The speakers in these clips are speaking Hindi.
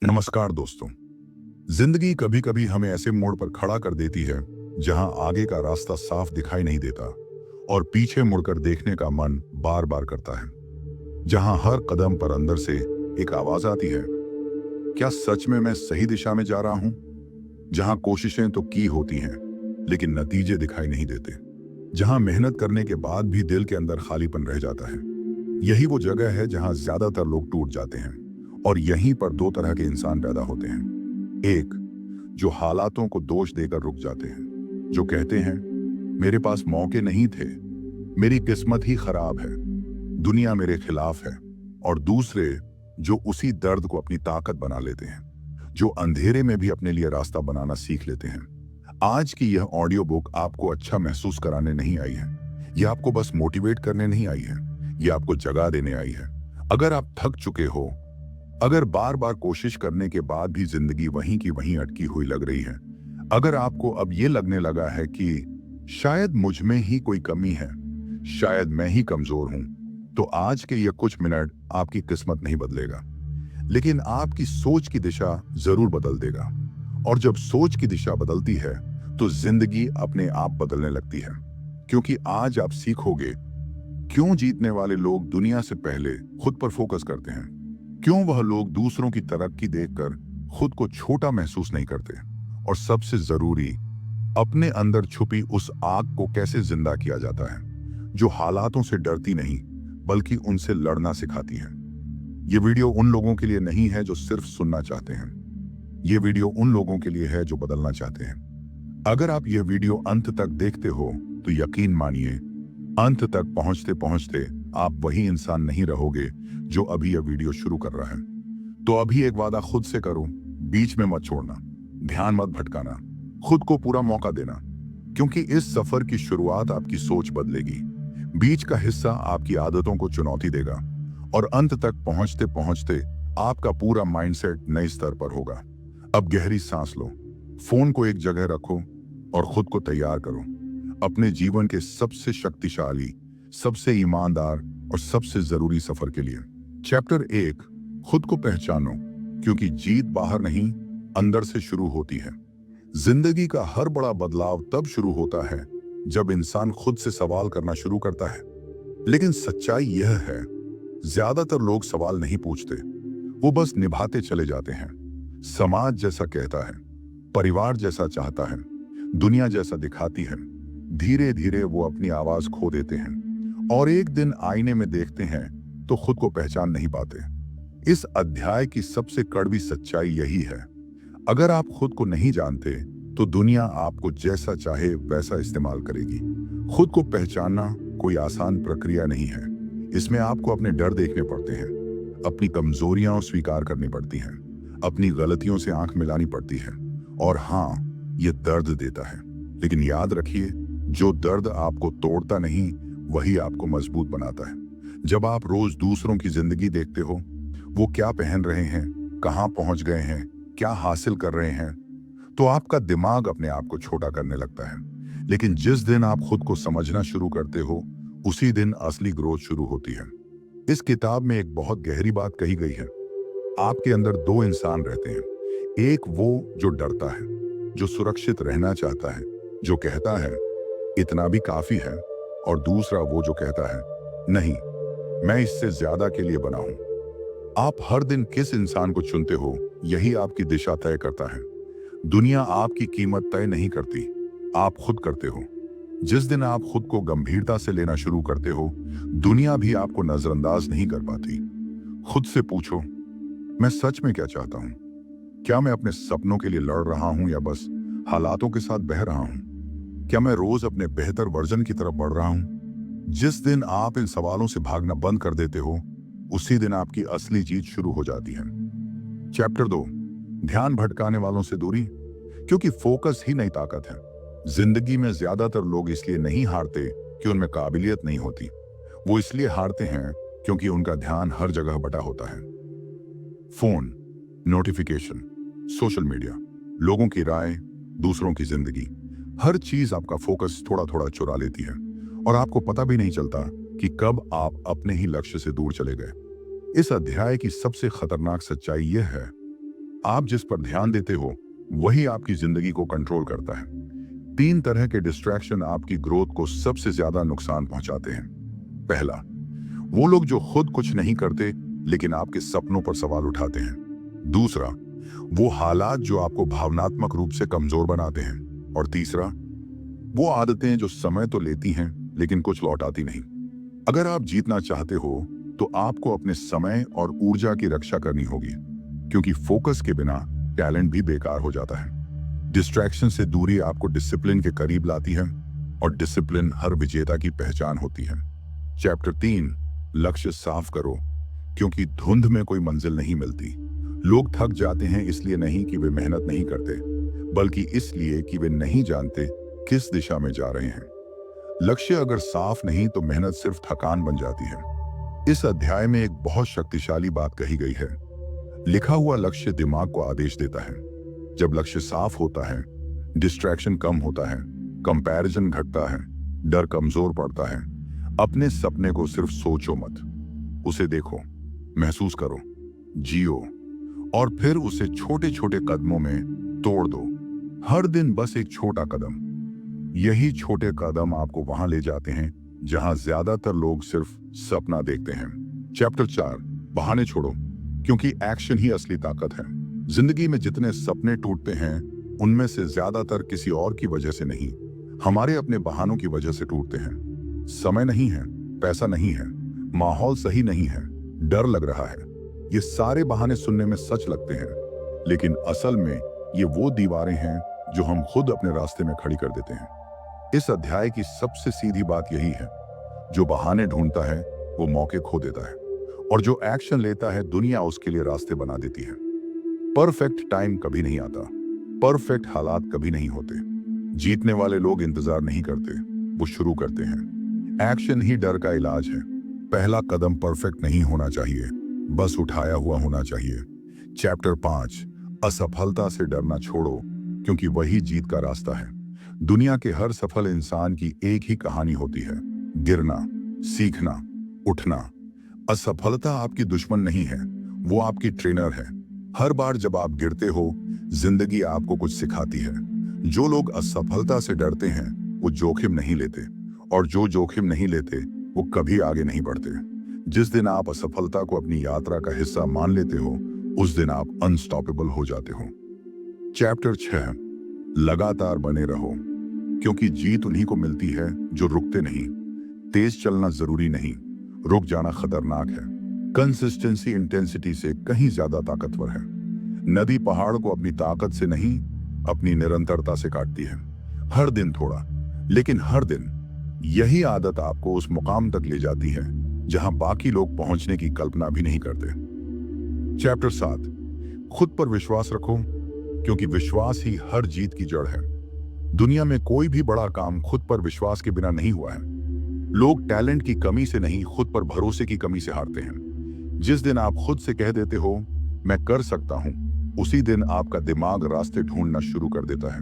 नमस्कार दोस्तों। जिंदगी कभी कभी हमें ऐसे मोड़ पर खड़ा कर देती है जहां आगे का रास्ता साफ दिखाई नहीं देता और पीछे मुड़कर देखने का मन बार बार करता है। जहां हर कदम पर अंदर से एक आवाज आती है, क्या सच में मैं सही दिशा में जा रहा हूं? जहां कोशिशें तो की होती हैं लेकिन नतीजे दिखाई नहीं देते। जहां मेहनत करने के बाद भी दिल के अंदर खालीपन रह जाता है। यही वो जगह है जहां ज्यादातर लोग टूट जाते हैं। और यहीं पर दो तरह के इंसान पैदा होते हैं। एक जो हालातों को दोष देकर रुक जाते हैं, जो कहते हैं मेरे पास मौके नहीं थे, मेरी किस्मत ही खराब है, दुनिया मेरे खिलाफ है। और दूसरे जो उसी दर्द को अपनी ताकत बना लेते हैं, जो अंधेरे में भी अपने लिए रास्ता बनाना सीख लेते हैं। आज की यह ऑडियो बुक आपको अच्छा महसूस कराने नहीं आई है, यह आपको बस मोटिवेट करने नहीं आई है, यह आपको जगा देने आई है। अगर आप थक चुके हो, अगर बार बार कोशिश करने के बाद भी जिंदगी वहीं की वहीं अटकी हुई लग रही है, अगर आपको अब ये लगने लगा है कि शायद मुझ में ही कोई कमी है, शायद मैं ही कमजोर हूं, तो आज के ये कुछ मिनट आपकी किस्मत नहीं बदलेगा, लेकिन आपकी सोच की दिशा जरूर बदल देगा। और जब सोच की दिशा बदलती है तो जिंदगी अपने आप बदलने लगती है। क्योंकि आज आप सीखोगे क्यों जीतने वाले लोग दुनिया से पहले खुद पर फोकस करते हैं, क्यों वह लोग दूसरों की तरक्की देखकर खुद को छोटा महसूस नहीं करते, और सबसे जरूरी, अपने अंदर छुपी उस आग को कैसे जिंदा किया जाता है जो हालातों से डरती नहीं बल्कि उनसे लड़ना सिखाती है। ये वीडियो उन लोगों के लिए नहीं है जो सिर्फ सुनना चाहते हैं, ये वीडियो उन लोगों के लिए है जो बदलना चाहते हैं। अगर आप ये वीडियो अंत तक देखते हो तो यकीन मानिए, अंत तक पहुंचते पहुंचते आप वही इंसान नहीं रहोगे जो अभी यह वीडियो शुरू कर रहा है। तो अभी एक वादा खुद से करो, बीच में मत छोड़ना, ध्यान मत भटकाना, खुद को पूरा मौका देना। क्योंकि इस सफर की शुरुआत आपकी सोच बदलेगी, बीच का हिस्सा आपकी आदतों को चुनौती देगा, और अंत तक पहुंचते पहुंचते आपका पूरा माइंडसेट नए स्तर पर होगा। अब गहरी सांस लो, फोन को एक जगह रखो और खुद को तैयार करो अपने जीवन के सबसे शक्तिशाली, सबसे ईमानदार और सबसे जरूरी सफर के लिए। चैप्टर 1, खुद को पहचानो, क्योंकि जीत बाहर नहीं अंदर से शुरू होती है। जिंदगी का हर बड़ा बदलाव तब शुरू होता है जब इंसान खुद से सवाल करना शुरू करता है। लेकिन सच्चाई यह है, ज्यादातर लोग सवाल नहीं पूछते, वो बस निभाते चले जाते हैं। समाज जैसा कहता है, परिवार जैसा चाहता है, दुनिया जैसा दिखाती है, धीरे धीरे वो अपनी आवाज खो देते हैं और एक दिन आईने में देखते हैं तो खुद को पहचान नहीं पाते। इस अध्याय की सबसे कड़वी सच्चाई यही है, अगर आप खुद को नहीं जानते तो दुनिया आपको जैसा चाहे वैसा इस्तेमाल करेगी। खुद को पहचानना कोई आसान प्रक्रिया नहीं है, इसमें आपको अपने डर देखने पड़ते हैं, अपनी कमजोरियां स्वीकार करनी पड़ती हैं, अपनी गलतियों से आंख मिलानी पड़ती है। और हाँ, ये दर्द देता है, लेकिन याद रखिए, जो दर्द आपको तोड़ता नहीं वही आपको मजबूत बनाता है। जब आप रोज दूसरों की जिंदगी देखते हो, वो क्या पहन रहे हैं, कहां पहुंच गए हैं, क्या हासिल कर रहे हैं, तो आपका दिमाग अपने आप को छोटा करने लगता है। लेकिन जिस दिन आप खुद को समझना शुरू करते हो, उसी दिन असली ग्रोथ शुरू होती है। इस किताब में एक बहुत गहरी बात कही गई है, आपके अंदर दो इंसान रहते हैं, एक वो जो डरता है, जो सुरक्षित रहना चाहता है, जो कहता है इतना भी काफी है, और दूसरा वो जो कहता है नहीं, मैं इससे ज्यादा के लिए बना हूं। आप हर दिन किस इंसान को चुनते हो, यही आपकी दिशा तय करता है। दुनिया आपकी कीमत तय नहीं करती, आप खुद करते हो। जिस दिन आप खुद को गंभीरता से लेना शुरू करते हो, दुनिया भी आपको नजरअंदाज नहीं कर पाती। खुद से पूछो, मैं सच में क्या चाहता हूं? क्या मैं अपने सपनों के लिए लड़ रहा हूं या बस हालातों के साथ बह रहा हूं? क्या मैं रोज अपने बेहतर वर्जन की तरफ बढ़ रहा हूं? जिस दिन आप इन सवालों से भागना बंद कर देते हो, उसी दिन आपकी असली जीत शुरू हो जाती है। चैप्टर 2, ध्यान भटकाने वालों से दूरी, क्योंकि फोकस ही नई ताकत है। जिंदगी में ज्यादातर लोग इसलिए नहीं हारते कि उनमें काबिलियत नहीं होती, वो इसलिए हारते हैं क्योंकि उनका ध्यान हर जगह बटा होता है। फोन, नोटिफिकेशन, सोशल मीडिया, लोगों की राय, दूसरों की जिंदगी, हर चीज आपका फोकस थोड़ा थोड़ा चुरा लेती है और आपको पता भी नहीं चलता कि कब आप अपने ही लक्ष्य से दूर चले गए। इस अध्याय की सबसे खतरनाक सच्चाई यह है, आप जिस पर ध्यान देते हो वही आपकी जिंदगी को कंट्रोल करता है। 3 तरह के डिस्ट्रैक्शन आपकी ग्रोथ को सबसे ज्यादा नुकसान पहुंचाते हैं। पहला, वो लोग जो खुद कुछ नहीं करते लेकिन आपके सपनों पर सवाल उठाते हैं। दूसरा, वो हालात जो आपको भावनात्मक रूप से कमजोर बनाते हैं। और तीसरा, वो आदतें जो समय तो लेती हैं लेकिन कुछ लौटाती नहीं। अगर आप जीतना चाहते हो तो आपको अपने समय और ऊर्जा की रक्षा करनी होगी, क्योंकि फोकस के बिना टैलेंट भी बेकार हो जाता है। डिस्ट्रैक्शन से दूरी आपको डिसिप्लिन के करीब लाती है और डिसिप्लिन हर विजेता की पहचान होती है। चैप्टर 3, लक्ष्य साफ करो, क्योंकि धुंध में कोई मंजिल नहीं मिलती। लोग थक जाते हैं इसलिए नहीं कि वे मेहनत नहीं करते, बल्कि इसलिए कि वे नहीं जानते किस दिशा में जा रहे हैं। लक्ष्य अगर साफ नहीं तो मेहनत सिर्फ थकान बन जाती है। इस अध्याय में एक बहुत शक्तिशाली बात कही गई है। लिखा हुआ लक्ष्य दिमाग को आदेश देता है। जब लक्ष्य साफ होता है, डिस्ट्रैक्शन कम होता है, कंपैरिजन घटता है, डर कमजोर पड़ता है। अपने सपने को सिर्फ सोचो मत, उसे देखो, महसूस करो, जियो और फिर उसे छोटे छोटे कदमों में तोड़ दो। हर दिन बस एक छोटा कदम। यही छोटे कदम आपको वहां ले जाते हैं जहां ज्यादातर लोग सिर्फ सपना देखते हैं। चैप्टर 4, बहाने छोड़ो, क्योंकि एक्शन ही असली ताकत है। जिंदगी में जितने सपने टूटते हैं उनमें से ज्यादातर किसी और की वजह से नहीं, हमारे अपने बहानों की वजह से टूटते हैं। समय नहीं है, पैसा नहीं है, माहौल सही नहीं है, डर लग रहा है। ये सारे बहाने सुनने में सच लगते हैं, लेकिन असल में ये वो दीवारें हैं जो हम खुद अपने रास्ते में खड़ी कर देते हैं। इस अध्याय की सबसे सीधी बात यही है, जो बहाने ढूंढता है वो मौके खो देता है, और जो एक्शन लेता है दुनिया उसके लिए रास्ते बना देती है। परफेक्ट टाइम कभी नहीं आता, परफेक्ट हालात कभी नहीं होते। जीतने वाले लोग इंतजार नहीं करते, वो शुरू करते हैं। एक्शन ही डर का इलाज है। पहला कदम परफेक्ट नहीं होना चाहिए, बस उठाया हुआ होना चाहिए। चैप्टर 5, असफलता से डरना छोड़ो, क्योंकि वही जीत का रास्ता है। दुनिया के हर सफल इंसान की एक ही कहानी होती है, गिरना, सीखना, उठना। असफलता आपकी दुश्मन नहीं है, वो आपकी ट्रेनर है। हर बार जब आप गिरते हो, जिंदगी आपको कुछ सिखाती है। जो लोग असफलता से डरते हैं वो जोखिम नहीं लेते, और जो जोखिम नहीं लेते वो कभी आगे नहीं बढ़ते। जिस दिन आप असफलता को अपनी यात्रा का हिस्सा मान लेते हो, उस दिन आप अनस्टॉपेबल हो जाते हो। चैप्टर 6, लगातार बने रहो, क्योंकि जीत उन्हीं को मिलती है जो रुकते नहीं। तेज चलना जरूरी नहीं, रुक जाना खतरनाक है। कंसिस्टेंसी इंटेंसिटी से कहीं ज्यादा ताकतवर है। नदी पहाड़ को अपनी ताकत से नहीं, अपनी निरंतरता से काटती है। हर दिन थोड़ा, लेकिन हर दिन। यही आदत आपको उस मुकाम तक ले जाती है जहां बाकी लोग पहुंचने की कल्पना भी नहीं करते। चैप्टर 7, खुद पर विश्वास रखो, क्योंकि विश्वास ही हर जीत की जड़ है। दुनिया में कोई भी बड़ा काम खुद पर विश्वास के बिना नहीं हुआ है। लोग टैलेंट की कमी से नहीं, खुद पर भरोसे की कमी से हारते हैं। जिस दिन आप खुद से कह देते हो मैं कर सकता हूं, उसी दिन आपका दिमाग रास्ते ढूंढना शुरू कर देता है।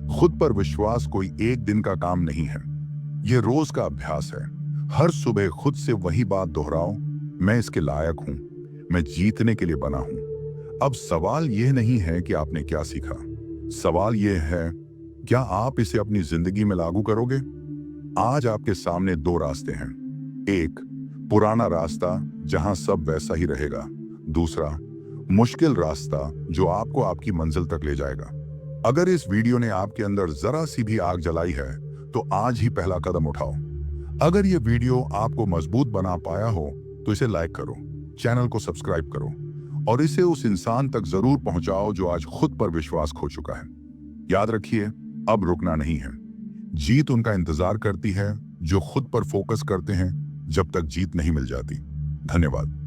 खुद पर विश्वास कोई एक दिन का काम नहीं है, यह रोज का अभ्यास है। हर सुबह खुद से वही बात दोहराओ, मैं इसके लायक हूं, मैं जीतने के लिए बना हूं। अब सवाल यह नहीं है कि आपने क्या सीखा, सवाल यह है क्या आप इसे अपनी जिंदगी में लागू करोगे। आज आपके सामने 2 रास्ते हैं। एक, पुराना रास्ता जहां सब वैसा ही रहेगा। दूसरा, मुश्किल रास्ता जो आपको आपकी मंजिल तक ले जाएगा। अगर इस वीडियो ने आपके अंदर जरा सी भी आग जलाई है तो आज ही पहला कदम उठाओ। अगर यह वीडियो आपको मजबूत बना पाया हो तो इसे लाइक करो, चैनल को सब्सक्राइब करो और इसे उस इंसान तक जरूर पहुंचाओ जो आज खुद पर विश्वास खो चुका है। याद रखिए, अब रुकना नहीं है। जीत उनका इंतजार करती है जो खुद पर फोकस करते हैं जब तक जीत नहीं मिल जाती। धन्यवाद।